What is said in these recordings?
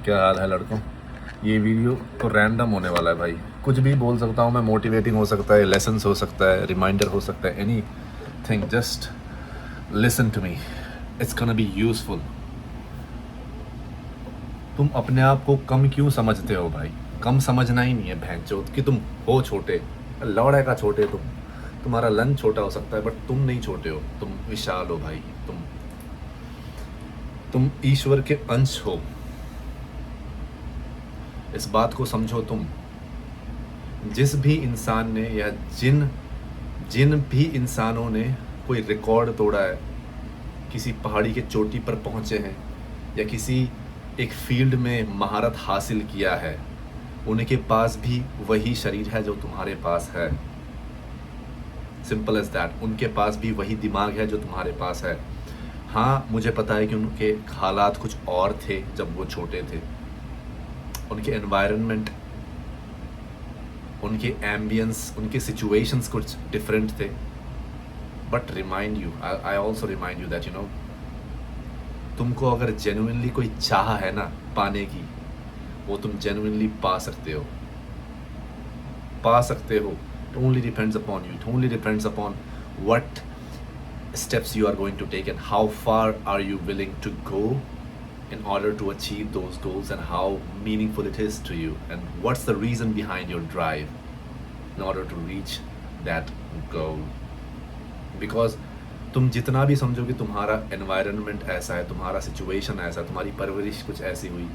क्या हाल है लड़कों। ये वीडियो तो रैंडम होने वाला है भाई, कुछ भी बोल सकता हूँ मैं। मोटिवेटिंग हो सकता है, लेसन्स हो सकता है, रिमाइंडर हो सकता है, anything. Just listen to me, it's gonna be useful. तुम अपने आप को कम क्यों समझते हो भाई? कम समझना ही नहीं है भैंचोद कि तुम हो छोटे, लौड़े का छोटे। तुम्हारा लंच छोटा हो सकता है बट तुम नहीं छोटे हो, तुम विशाल हो भाई। तुम ईश्वर के अंश हो, इस बात को समझो तुम। जिस भी इंसान ने या जिन जिन भी इंसानों ने कोई रिकॉर्ड तोड़ा है, किसी पहाड़ी के चोटी पर पहुंचे हैं या किसी एक फील्ड में महारत हासिल किया है, उनके पास भी वही शरीर है जो तुम्हारे पास है। Simple as that. उनके पास भी वही दिमाग है जो तुम्हारे पास है। हाँ, मुझे पता है कि उनके हालात कुछ और थे जब वो छोटे थे। उनके एनवायरनमेंट, उनके एम्बियंस, उनके सिचुएशंस कुछ डिफरेंट थे। But remind you, I also remind you that तुमको अगर जेन्युइनली कोई चाह है ना पाने की, वो तुम जेन्युइनली पा सकते हो। It only depends upon you. It only depends upon what steps you are going to take and how far are you willing to go in order to achieve those goals, and how meaningful it is to you, and what's the reason behind your drive in order to reach that goal. Because तुम जितना भी समझो कि तुम्हारा environment ऐसा है, तुम्हारा situation ऐसा, तुम्हारी परवरिश कुछ ऐसी हुई,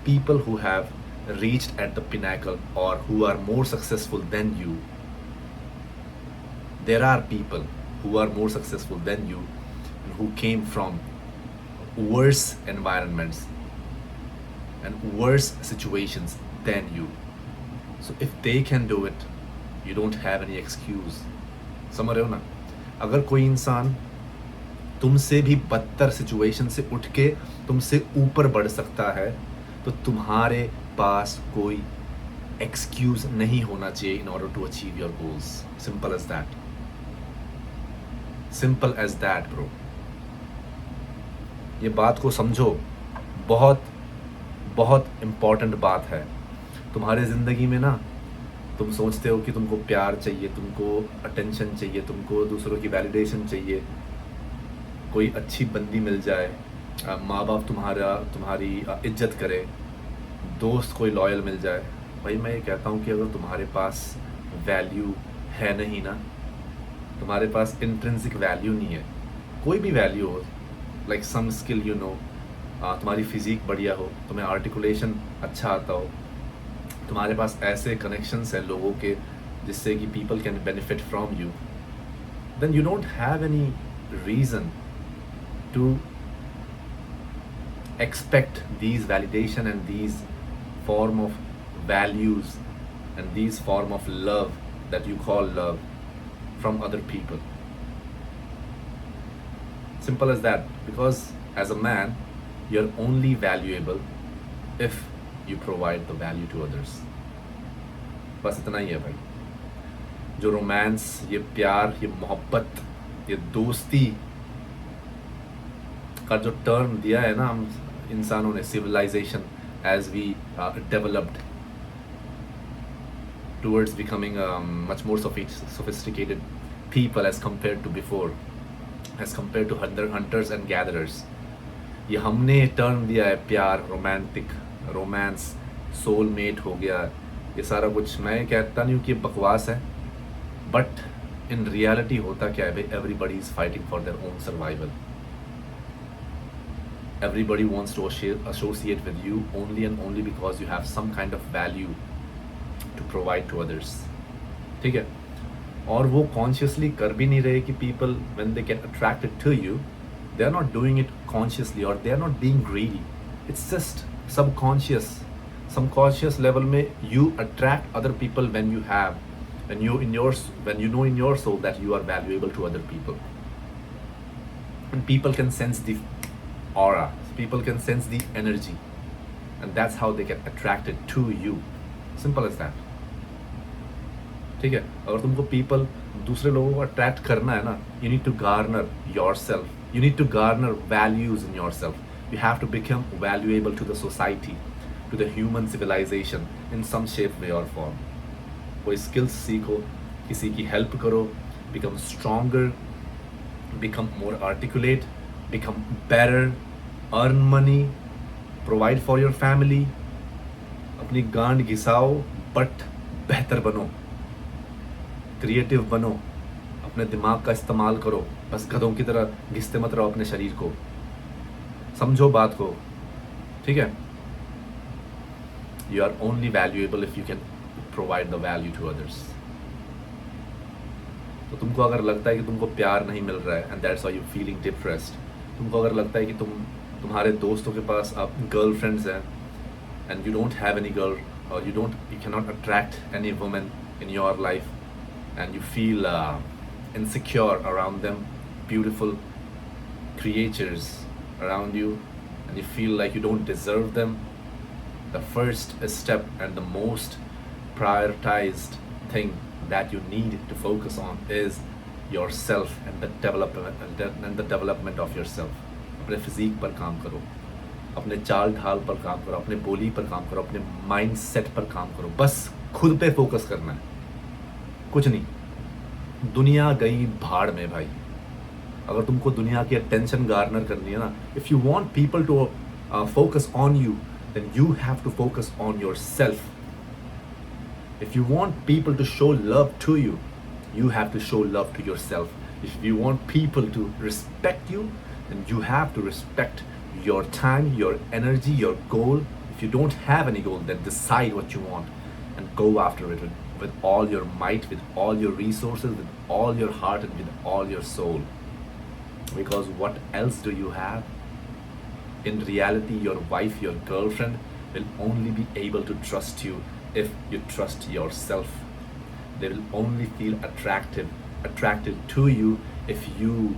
people who have reached at the pinnacle or who are more successful than you, there are people who are more successful than you and who came from worse environments and worse situations than you. So if they can do it, you don't have any excuse. समझ रहे हो ना? अगर कोई इंसान तुमसे भी बदतर सिचुएशन से उठ के तुमसे ऊपर बढ़ सकता है, तो तुम्हारे पास कोई एक्सक्यूज नहीं होना चाहिए in order to achieve your goals. Simple as that. Simple as that bro. ये बात को समझो, बहुत बहुत इम्पॉर्टेंट बात है। तुम्हारे ज़िंदगी में ना, तुम सोचते हो कि तुमको प्यार चाहिए, तुमको अटेंशन चाहिए, तुमको दूसरों की वैलिडेशन चाहिए, कोई अच्छी बंदी मिल जाए, माँ बाप तुम्हारी इज्जत करे, दोस्त कोई लॉयल मिल जाए। भाई मैं ये कहता हूँ कि अगर तुम्हारे पास वैल्यू है नहीं ना, तुम्हारे पास इंट्रिंसिक वैल्यू नहीं है, कोई भी वैल्यू हो, लाइक सम स्किल तुम्हारी फिजिक बढ़िया हो, तुम्हें आर्टिकुलेशन अच्छा आता हो, तुम्हारे पास ऐसे कनेक्शंस हैं लोगों के जिससे कि people can benefit from you, then you don't have any reason to expect these validation and these form of values and these form of love that you call love from other people. Simple as that. Because as a man, you're only valuable if you provide the value to others. बस इतना ही है भाई। जो romance, ये प्यार, ये मोहब्बत, ये दोस्ती का जो टर्म दिया है ना हम इंसानों ने, civilization, as we developed towards becoming much more sophisticated people as compared to before, as compared to hunters and gatherers, ये हमने टर्म दिया है प्यार, रोमांस, सोलमेट हो गया, ये सारा कुछ। मैं कहता नहीं हूँ कि बकवास है, बट इन रियलिटी होता क्या है भाई? Everybody is fighting for their own survival. Everybody wants to associate with you only and only because you have some kind of value to provide to others. ठीक है? और वो consciously कर भी नहीं रहे कि people, when they get attracted to you, they are not doing it consciously or they are not being greedy. It's just subconscious level में you attract other people when you know in your soul that you are valuable to other people. And people can sense the aura, people can sense the energy, and that's how they get attracted to you. Simple as that. ठीक है? अगर तुमको people, दूसरे लोगों को attract करना है ना, you need to garner yourself, you need to garner values in yourself. You have to become valuable to the society, to the human civilization in some shape, way or form. कोई skills सीखो, किसी की help करो, become stronger, become more articulate, become better, earn money, provide for your family. अपनी गांड घिसाओ but बेहतर बनो, creative बनो, अपने दिमाग का इस्तेमाल करो, बस गधों की तरह घिसते मत रहो अपने शरीर को। समझो बात को, ठीक है? You are only valuable if you can provide the value to others. तो तुमको अगर लगता है कि तुमको प्यार नहीं मिल रहा है and that's why you're feeling depressed, तुमको अगर लगता है कि तुम्हारे दोस्तों के पास अब गर्लफ्रेंड्स हैं and you don't have any girl, or you cannot attract any woman in your life, and you feel insecure around them, beautiful creatures around you, and you feel like you don't deserve them, the first step and the most prioritized thing that you need to focus on is yourself and the development of yourself. अपने physique पर काम करो, अपने चाल ढाल पर काम करो, अपने बोली पर काम करो, अपने माइंड सेट पर काम करो, बस खुद पे फोकस करना है, कुछ नहीं। दुनिया गई भाड़ में भाई। अगर तुमको दुनिया की अटेंशन गार्नर करनी है ना, if you want people to focus on you, then you have to focus on yourself. If you want people to show love to you, you have to show love to yourself. If you want people to respect you, then you have to respect your time, your energy, your goal. If you don't have any goal, then decide what you want and go after it with all your might, with all your resources, with all your heart, and with all your soul. Because what else do you have? In reality, your wife, your girlfriend will only be able to trust you if you trust yourself. They will only feel attracted to you if you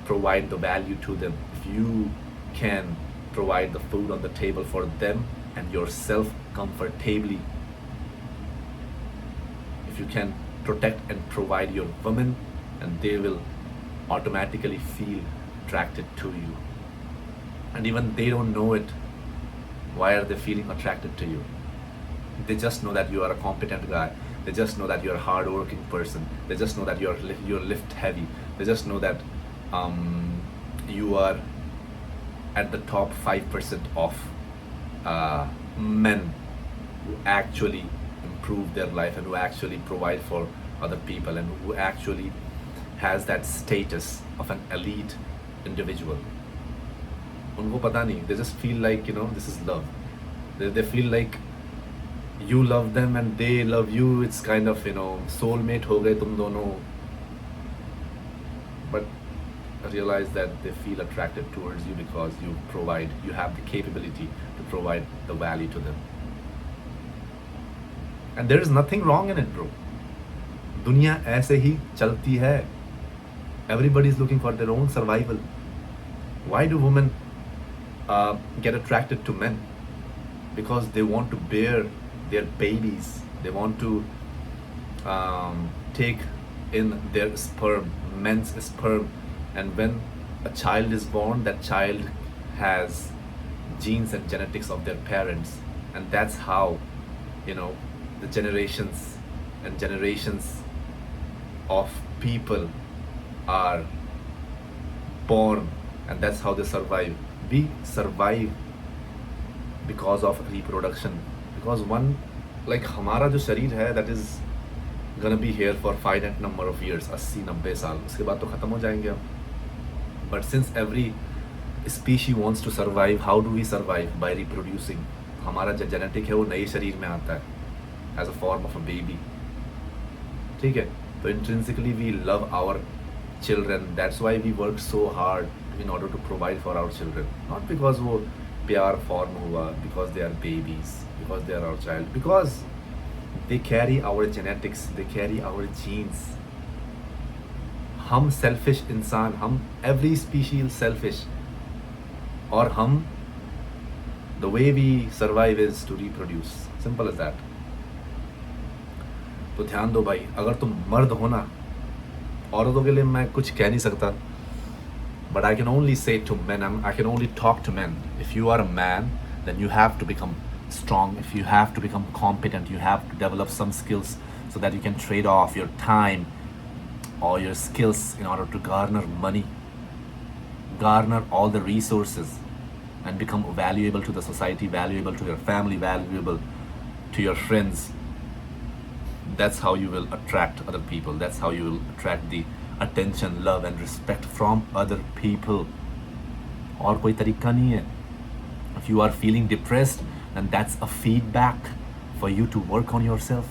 provide the value to them, if you can provide the food on the table for them and yourself comfortably, if you can protect and provide your women, and they will automatically feel attracted to you. And even they don't know it, why are they feeling attracted to you? They just know that you are a competent guy. They just know that you're a hard-working person. They just know that you're lift heavy. They just know that you are at the top 5% of men who actually improve their life and who actually provide for other people and who actually has that status of an elite individual. उनको पता नहीं, they just feel like, you know, this is love. They feel like you love them and they love you. It's kind of, you know, soulmate हो गए तुम दोनों. But realize that they feel attracted towards you because you have the capability to provide the value to them. And there is nothing wrong in it, bro. दुनिया ऐसे ही चलती है. Everybody is looking for their own survival. Why do women get attracted to men? Because they want to bear their babies. They want to take in their sperm, men's sperm, and when a child is born, that child has genes and genetics of their parents, and that's how, you know, the generations and generations of people are born, and that's how they survive. We survive because of reproduction, because one, like हमारा जो शरीर है, that is gonna be here for finite number of years, 80-90 साल, उसके बाद तो ख़त्म हो जाएंगे हम. But since every species wants to survive, how do we survive? By reproducing. हमारा जो genetic है वो नए शरीर में आता है as a form of a baby. ठीक है? तो intrinsically we love our children. That's why we work so hard in order to provide for our children. Not because वो प्यार form हुआ, because they are babies, because they are our child, because they carry our genetics, they carry our genes. हम selfish इंसान, हम every species selfish, और हम the way we survive is to reproduce. Simple as that. तो ध्यान दो भाई, अगर तुम मर्द हो ना, औरतों के लिए मैं कुछ कह नहीं सकता, But I can only say to men, I can only talk to men. If you are a man, then you have to become strong. If you have to become competent, you have to develop some skills so that you can trade off your time or your skills in order to garner money, garner all the resources, and become valuable to the society, valuable to your family, valuable to your friends. That's how you will attract other people. That's how you will attract the attention, love and respect from other people. और कोई तरीका नहीं है. If you are feeling depressed, then that's a feedback for you to work on yourself.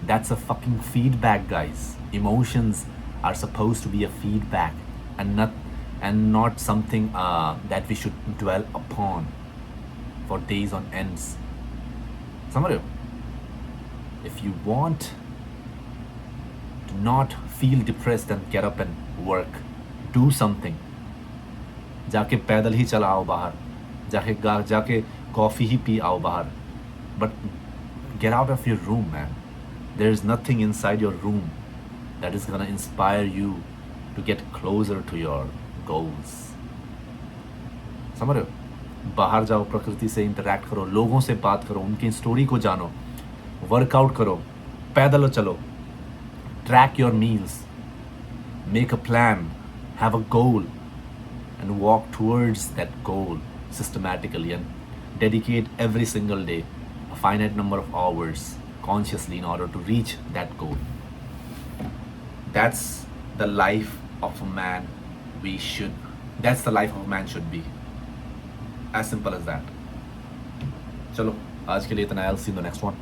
That's a fucking feedback, guys. Emotions are supposed to be a feedback and not something that we should dwell upon for days on ends. समझ रहे हो? If you want to not feel depressed, then get up and work. Do something. जाके पैदल ही चला आओ बाहर, जाके coffee ही P आओ बाहर. But get out of your room, man. There is nothing inside your room that is gonna inspire you to get closer to your goals. समझ रहे हो? बाहर जाओ, प्रकृति से इंटरैक्ट करो, लोगों से बात करो, उनकी स्टोरी को जानो, वर्कआउट करो, पैदल चलो, track your meals, make a plan, have a goal, and walk towards that goal systematically and dedicate every single day a finite number of hours consciously in order to reach that goal. That's the life of a man that's the life of a man should be. As simple as that. चलो आज के लिए इतना. I'll see you in the next one.